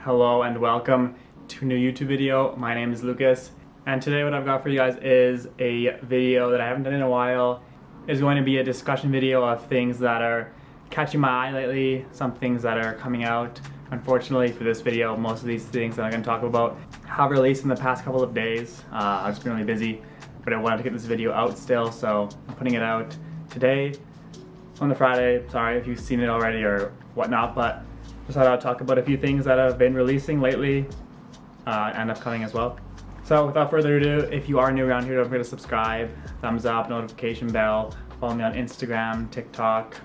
Hello and welcome to a new YouTube video. My name is Lucas, and today what I've got for you guys is a video that I haven't done in a while. It's going to be a discussion video of things that are catching my eye lately, some things that are coming out. Unfortunately for this video, most of these things that I'm going to talk about have released in the past couple of days. I've just been really busy, but I wanted to get this video out still, so I'm putting it out today on the Friday. Sorry if you've seen it already or whatnot, but just thought I'd talk about a few things that have been releasing lately and upcoming as well. So without further ado, if you are new around here, don't forget to subscribe, thumbs up, notification bell, follow me on Instagram, TikTok,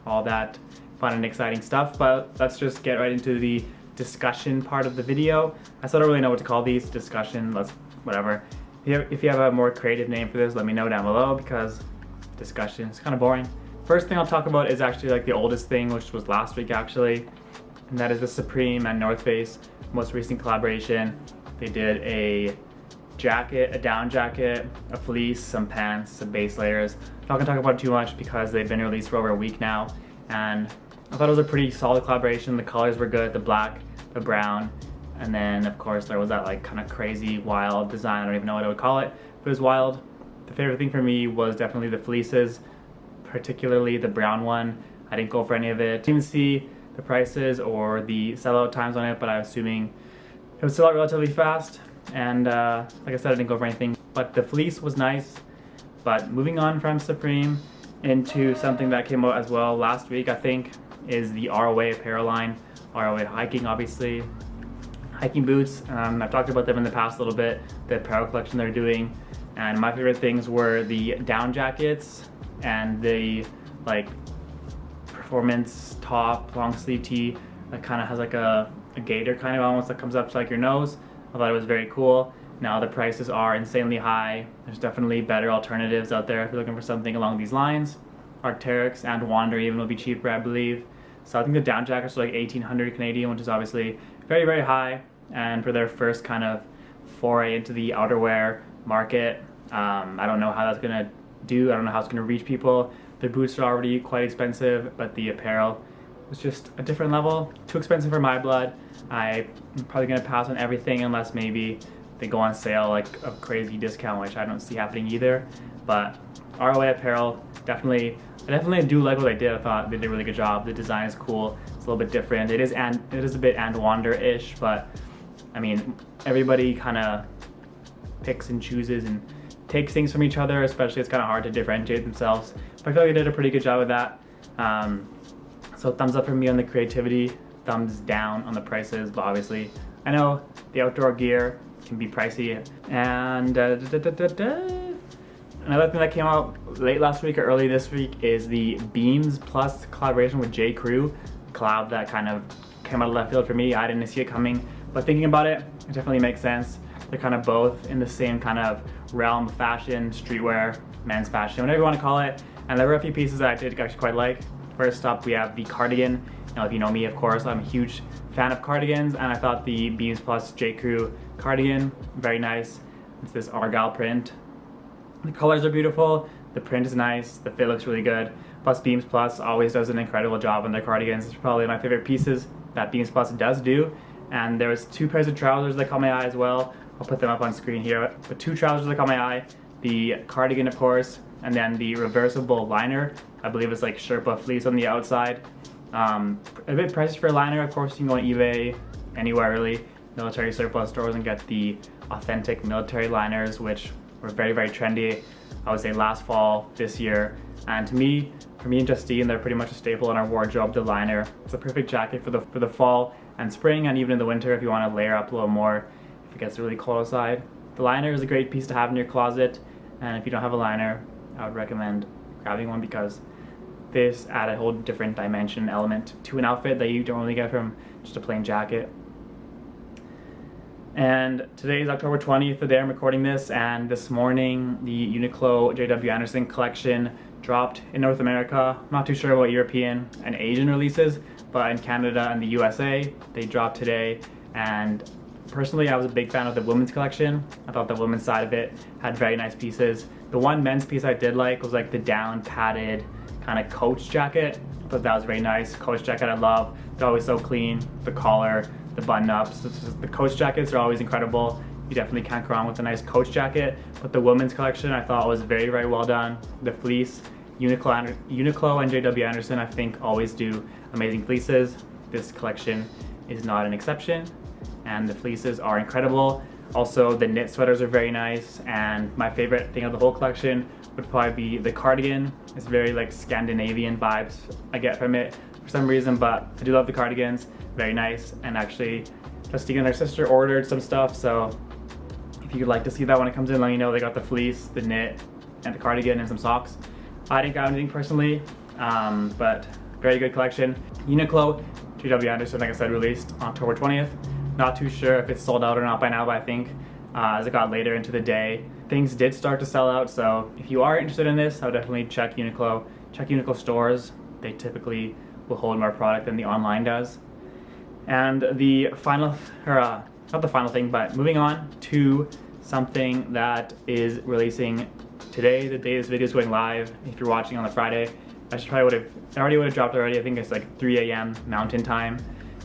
all that fun and exciting stuff. But let's just get right into the discussion part of the video. I still don't really know what to call these. Discussion, whatever. If you have a more creative name for this, let me know down below, because discussion is kind of boring. First thing I'll talk about is actually like the oldest thing, which was last week actually, and that is the Supreme and North Face most recent collaboration. They did a jacket, a down jacket, a fleece, some pants, some base layers. I'm not gonna talk about it too much because they've been released for over a week now, and I thought it was a pretty solid collaboration. The colors were good, the black, the brown, and then of course there was that like kind of crazy wild design. I don't even know what I would call it, but it was wild. The favorite thing for me was definitely the fleeces, particularly the brown one. I didn't go for any of it. Didn't even see the prices or the sellout times on it, but I'm assuming it would sell out relatively fast. And like I said, I didn't go for anything, but the fleece was nice. But moving on from Supreme into something that came out as well last week, I think, is the ROA apparel line. ROA hiking, obviously. Hiking boots, I've talked about them in the past a little bit, the apparel collection they're doing. And my favorite things were the down jackets and the like performance top, long sleeve tee that kind of has like a gaiter kind of almost that comes up to like your nose. I thought it was very cool. Now the prices are insanely high. There's definitely better alternatives out there if you're looking for something along these lines. Arc'teryx and Wander even will be cheaper, I believe. So I think the down jackets are like 1,800 Canadian, which is obviously very, very high. And for their first kind of foray into the outerwear market, I don't know how that's gonna do. I don't know how it's gonna reach people. The boots are already quite expensive, but the apparel was just a different level. Too expensive for my blood. I'm probably gonna pass on everything unless maybe they go on sale like a crazy discount, which I don't see happening either. But ROA apparel, I definitely do like what they did. I thought they did a really good job. The design is cool. It's a little bit different. It is a bit and Wander-ish, but I mean, everybody kind of picks and chooses and takes things from each other, especially it's kind of hard to differentiate themselves. But I feel like they did a pretty good job with that. So thumbs up for me on the creativity, thumbs down on the prices, but obviously I know the outdoor gear can be pricey. And another thing that came out late last week or early this week is the Beams Plus collaboration with J. Crew, a collab that kind of came out of left field for me. I didn't see it coming, but thinking about it, it definitely makes sense. They're kind of both in the same kind of realm of fashion, streetwear, men's fashion, whatever you want to call it. And there were a few pieces that I did actually quite like. First up, we have the cardigan. Now, if you know me, of course, I'm a huge fan of cardigans, and I thought the Beams Plus J. Crew cardigan, very nice. It's this argyle print. The colors are beautiful, the print is nice, the fit looks really good. Plus Beams Plus always does an incredible job on their cardigans. It's probably my favorite pieces that Beams Plus does do. And there's two pairs of trousers that caught my eye as well. I'll put them up on screen here. But two trousers that caught my eye. The cardigan, of course, and then the reversible liner. I believe it's like Sherpa fleece on the outside. A bit pricey for a liner. Of course, you can go on eBay, anywhere really, military surplus stores, and get the authentic military liners, which were very, very trendy, I would say last fall, this year. And for me and Justine, they're pretty much a staple in our wardrobe, the liner. It's a perfect jacket for the fall and spring, and even in the winter if you want to layer up a little more if it gets really cold outside. The liner is a great piece to have in your closet, and if you don't have a liner, I would recommend grabbing one, because this add a whole different dimension element to an outfit that you don't really get from just a plain jacket. And today is October 20th, the day I'm recording this, and this morning the Uniqlo JW Anderson collection dropped in North America. I'm not too sure about European and Asian releases, but in Canada and the USA they dropped today. And personally, I was a big fan of the women's collection. I thought the women's side of it had very nice pieces. The one men's piece I did like was like the down padded kind of coach jacket. I thought that was very nice. Coach jacket I love. They're always so clean. The collar, the button-ups. The Coach jackets are always incredible. You definitely can't go wrong with a nice Coach jacket. But the women's collection I thought was very, very well done. The fleece, Uniqlo and JW Anderson I think always do amazing fleeces. This collection is not an exception, and the fleeces are incredible. Also, the knit sweaters are very nice, and my favorite thing of the whole collection would probably be the cardigan. It's very like Scandinavian vibes I get from it for some reason, but I do love the cardigans. Very nice. And actually, Justine and her sister ordered some stuff, so if you'd like to see that when it comes in, let me know. They got the fleece, the knit, and the cardigan, and some socks. I didn't get anything personally, but very good collection. Uniqlo JW Anderson, like I said, released October 20th. Not too sure if it's sold out or not by now, but I think as it got later into the day, things did start to sell out. So if you are interested in this, I would definitely check Uniqlo. Check Uniqlo stores. They typically will hold more product than the online does. And the final, not the final thing, but moving on to something that is releasing today, the day this video is going live. If you're watching on the Friday, it already would have dropped already. I think it's like 3 a.m. Mountain Time.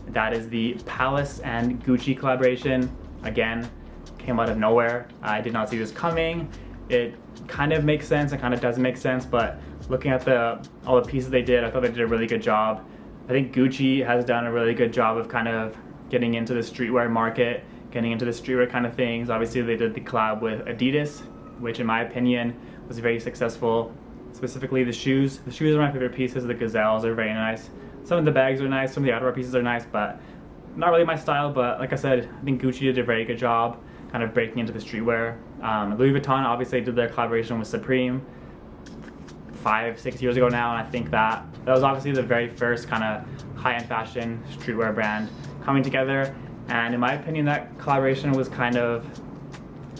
That is the Palace and Gucci collaboration. Again, came out of nowhere. I did not see this coming. It kind of makes sense and kind of doesn't make sense, but looking at all the pieces they did, I thought they did a really good job. I think Gucci has done a really good job of kind of getting into the streetwear market, getting into the streetwear kind of things. Obviously, they did the collab with Adidas, which in my opinion was very successful. Specifically the shoes. The shoes are my favorite pieces. The gazelles are very nice. Some of the bags are nice, some of the outerwear pieces are nice, but not really my style. But like I said, I think Gucci did a very good job kind of breaking into the streetwear. Louis Vuitton obviously did their collaboration with Supreme 5-6 years ago now, and I think that was obviously the very first kind of high-end fashion streetwear brand coming together. And in my opinion, that collaboration was kind of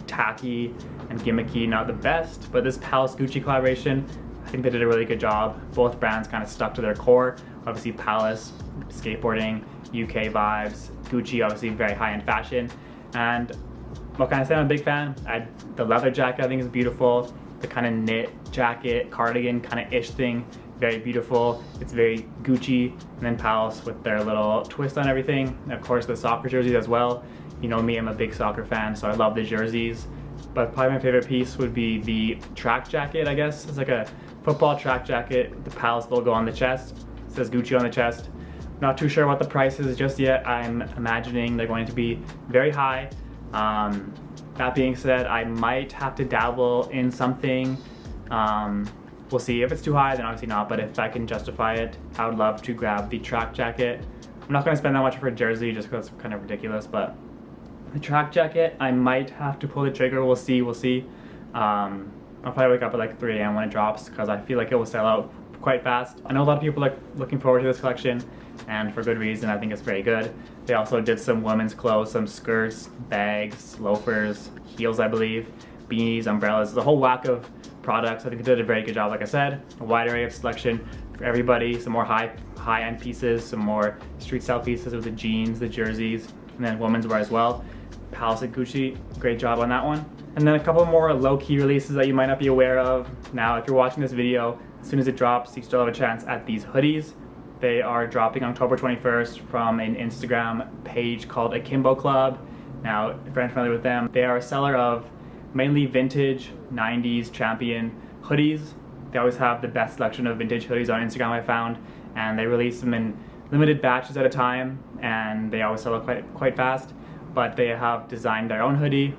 tacky and gimmicky, not the best. But this Palace Gucci collaboration, I think they did a really good job. Both brands kind of stuck to their core. Obviously Palace, skateboarding, UK vibes. Gucci, obviously very high-end fashion. And what can I say? I'm a big fan. The leather jacket I think is beautiful. The kind of knit jacket, cardigan kind of ish thing, very beautiful. It's very Gucci. And then Palace with their little twist on everything. And of course the soccer jerseys as well. You know me, I'm a big soccer fan, so I love the jerseys. But probably my favorite piece would be the track jacket, I guess. It's like a football track jacket with the Palace logo on the chest. It says Gucci on the chest. Not too sure what the price is just yet. I'm imagining they're going to be very high. That being said, I might have to dabble in something. We'll see. If it's too high, then obviously not, but if I can justify it, I would love to grab the track jacket. I'm not going to spend that much for a jersey just because it's kind of ridiculous, but the track jacket, I might have to pull the trigger. We'll see. I'll probably wake up at like 3 a.m. when it drops because I feel like it will sell out quite fast. I know a lot of people are looking forward to this collection, and for good reason. I think it's very good. They also did some women's clothes, some skirts, bags, loafers, heels I believe, beanies, umbrellas, the whole whack of products. I think they did a very good job, like I said. A wide array of selection for everybody, some more high-end pieces, some more street style pieces with the jeans, the jerseys, and then women's wear as well. Palace and Gucci, great job on that one. And then a couple more low-key releases that you might not be aware of. Now, if you're watching this video, as soon as it drops, you still have a chance at these hoodies. They are dropping October 21st from an Instagram page called Akimbo Club. Now, if you're familiar with them, they are a seller of mainly vintage 90s Champion hoodies. They always have the best selection of vintage hoodies on Instagram, I found, and they release them in limited batches at a time, and they always sell out quite fast. But they have designed their own hoodie.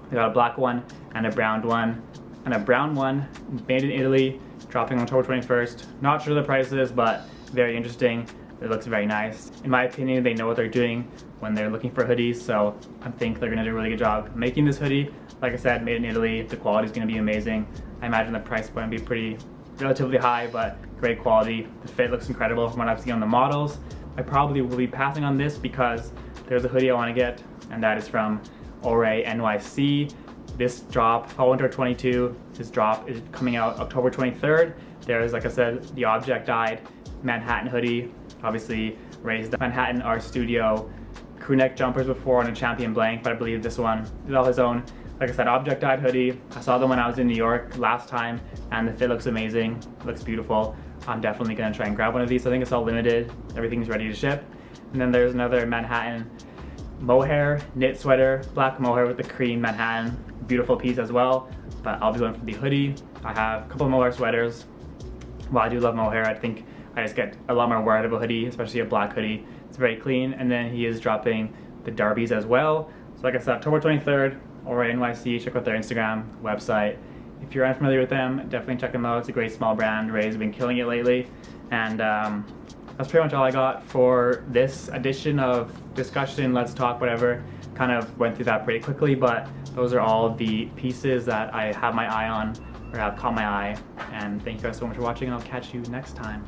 They got a black one and a brown one, made in Italy, dropping on October 21st. Not sure the price is, but very interesting. It looks very nice. In my opinion, they know what they're doing when they're looking for hoodies, so I think they're gonna do a really good job making this hoodie. Like I said, made in Italy, the quality is gonna be amazing. I imagine the price point will be relatively high, but great quality. The fit looks incredible from what I've seen on the models. I probably will be passing on this because there's a hoodie I wanna get, and that is from Ore NYC. This drop, Fall Winter 22, this drop is coming out October 23rd. There's, like I said, the Object Dyed Manhattan hoodie. Obviously, raised the Manhattan Art Studio crew neck jumpers before on a Champion blank, but I believe this one is all his own. Like I said, Object Dyed hoodie. I saw them when I was in New York last time, and the fit looks amazing. It looks beautiful. I'm definitely gonna try and grab one of these. I think it's all limited. Everything's ready to ship. And then there's another Manhattan mohair knit sweater, black mohair with the cream Manhattan, beautiful piece as well. But I'll be going for the hoodie. I have a couple of mohair sweaters. While I do love mohair, I think I just get a lot more wear out of a hoodie, especially a black hoodie. It's very clean. And then he is dropping the Darbies as well. So like I said, October 23rd, over at NYC, check out their Instagram, website. If you're unfamiliar with them, definitely check them out. It's a great small brand. Ray's been killing it lately. And that's pretty much all I got for this edition of discussion, let's talk, whatever. Kind of went through that pretty quickly, but those are all the pieces that I have my eye on, or have caught my eye. And thank you guys so much for watching, and I'll catch you next time.